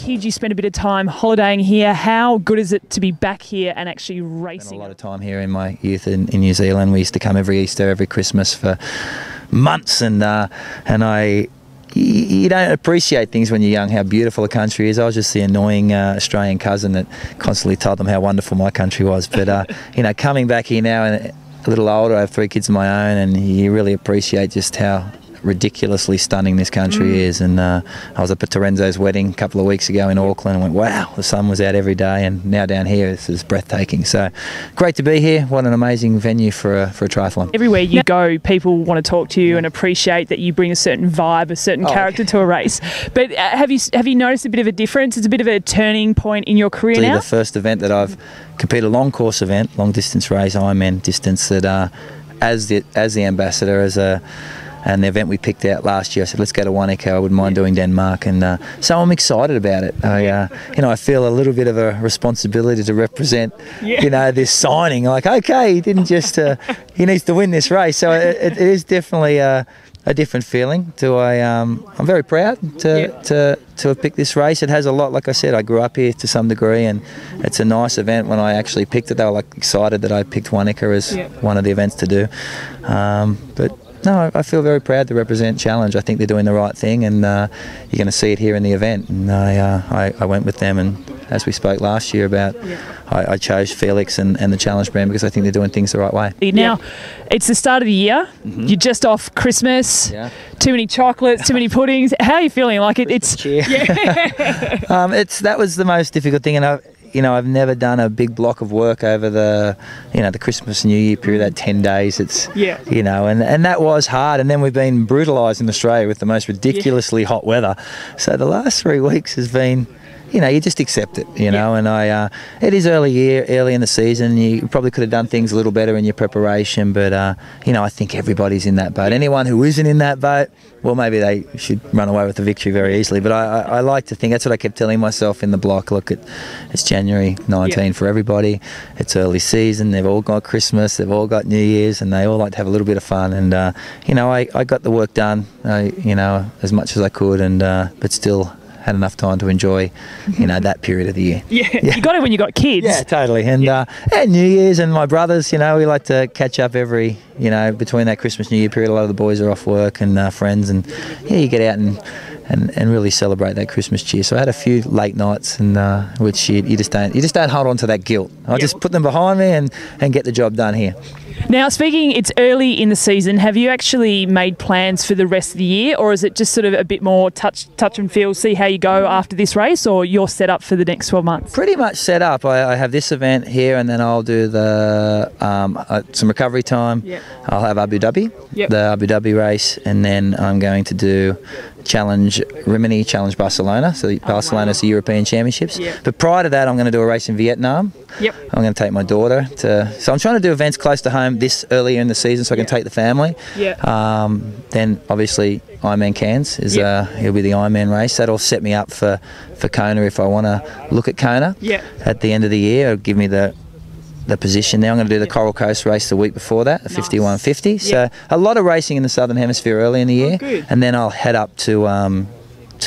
kids, you spent a bit of time holidaying here. How good is it to be back here and actually racing? Spent a lot of time here in my youth in New Zealand. We used to come every Easter, every Christmas for months, and you don't appreciate things when you're young, how beautiful a country is. I was just the annoying Australian cousin that constantly told them how wonderful my country was. But, you know, coming back here now and a little older, I have 3 kids of my own, and you really appreciate just how ridiculously stunning this country is. And I was up at Terenzo's wedding a couple of weeks ago in Auckland and went, wow, the sun was out every day, and now down here this is breathtaking. So great to be here. What an amazing venue for a triathlon. Everywhere you go, people want to talk to you and appreciate that you bring a certain vibe, a certain character to a race. But have you noticed a bit of a difference? It's a bit of a turning point in your career now? The first event that I've competed, a long course event, long distance race, Ironman distance, that as the ambassador, and the event we picked out last year, I said, let's go to Wanaka. I wouldn't mind doing Denmark. And so I'm excited about it. I feel a little bit of a responsibility to represent, this signing. Like, okay, he didn't just, he needs to win this race. So it is definitely a different feeling. I'm very proud to have picked this race. It has a lot, like I said, I grew up here to some degree, and it's a nice event. When I actually picked it, they were like excited that I picked Wanaka as one of the events to do. But no, I feel very proud to represent Challenge. I think they're doing the right thing, and you're going to see it here in the event. And I went with them, and as we spoke last year about, I chose Felix and the Challenge brand because I think they're doing things the right way. Now, it's the start of the year. You're just off Christmas. Too many chocolates, too many puddings. How are you feeling? Like it's that was the most difficult thing, and I've never done a big block of work over the Christmas New Year period, that 10 days. And that was hard. And then we've been brutalised in Australia with the most ridiculously hot weather. So the last 3 weeks has been, you just accept it, and it is early in the season. You probably could have done things a little better in your preparation, but, I think everybody's in that boat. Anyone who isn't in that boat, well, maybe they should run away with the victory very easily. But I like to think, that's what I kept telling myself in the block, look, it's January 19 for everybody. It's early season. They've all got Christmas. They've all got New Year's, and they all like to have a little bit of fun. And, I got the work done, as much as I could, and but still had enough time to enjoy, that period of the year. You got it when you got kids. Yeah, totally. And New Year's, and my brothers, we like to catch up every, between that Christmas New Year period. A lot of the boys are off work and friends, and you get out and really celebrate that Christmas cheer. So I had a few late nights, and which you just don't hold on to that guilt. I just put them behind me and get the job done here. Now, it's early in the season. Have you actually made plans for the rest of the year, or is it just sort of a bit more touch and feel, see how you go after this race, or you're set up for the next 12 months? Pretty much set up. I have this event here, and then I'll do the some recovery time. I'll have Abu Dhabi, the Abu Dhabi race, and then I'm going to do Challenge Rimini, Challenge Barcelona. So Barcelona's the European Championships. But prior to that, I'm going to do a race in Vietnam. I'm going to take my daughter so I'm trying to do events close to home this earlier in the season so I can take the family. Then obviously Ironman Cairns is he'll be the Ironman race. That'll set me up for Kona if I want to look at Kona at the end of the year. It'll give me the position there. I'm going to do the Coral Coast race the week before that, the 5150. So a lot of racing in the Southern Hemisphere early in the year, and then I'll head up to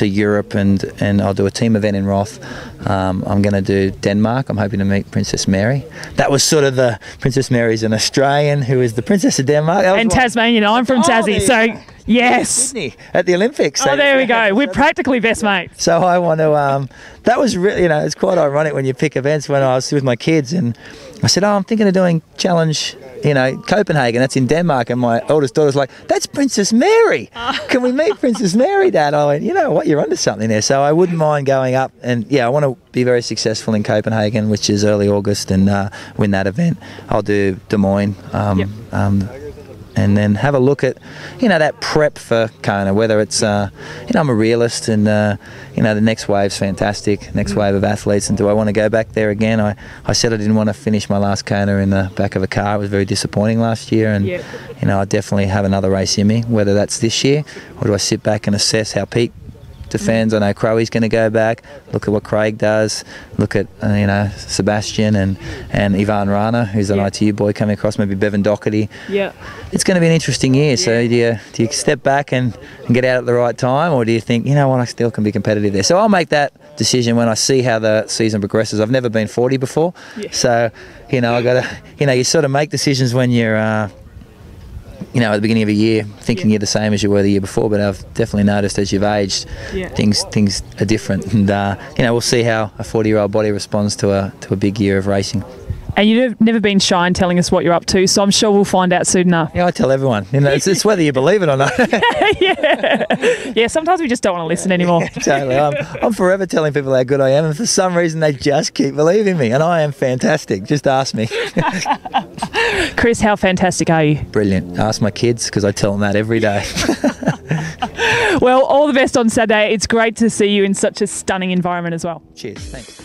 Europe and I'll do a team event in Roth. I'm going to do Denmark. I'm hoping to meet Princess Mary. That was sort of Princess Mary's an Australian who is the Princess of Denmark. And Tasmanian. I'm from Tassie, so yes. Sydney at the Olympics. Oh, there we go. We're practically best mates. So I want to, that was really, it's quite ironic when you pick events. When I was with my kids and I said, I'm thinking of doing Challenge, Copenhagen, that's in Denmark, and my oldest daughter's like, that's Princess Mary. Can we meet Princess Mary, Dad? I went, you know what, you're onto something there. So I wouldn't mind going up, and I want to be very successful in Copenhagen, which is early August, and win that event. I'll do Des Moines, and then have a look at, that prep for Kona, whether it's, I'm a realist, and, the next wave's fantastic, next wave of athletes, and do I want to go back there again? I said I didn't want to finish my last Kona in the back of a car. It was very disappointing last year, and, I definitely have another race in me, whether that's this year, or do I sit back and assess how Pete defends. I know Crowy's going to go back. Look at what Craig does. Look at Sebastian and Ivan Rana, who's an ITU boy coming across. Maybe Bevan Doherty. It's going to be an interesting year. So do you step back and get out at the right time, or do you think, what, I still can be competitive there? So I'll make that decision when I see how the season progresses. I've never been 40 before, so I got to, you sort of make decisions when you're, at the beginning of a year, thinking you're the same as you were the year before. But I've definitely noticed as you've aged, things are different, and we'll see how a 40-year-old body responds to a big year of racing. And you've never been shy in telling us what you're up to, so I'm sure we'll find out soon enough. Yeah, I tell everyone. It's whether you believe it or not. Yeah, sometimes we just don't want to listen anymore. Totally. I'm forever telling people how good I am, and for some reason they just keep believing me, and I am fantastic. Just ask me. Chris, how fantastic are you? Brilliant. Ask my kids, because I tell them that every day. Well, all the best on Saturday. It's great to see you in such a stunning environment as well. Cheers. Thanks.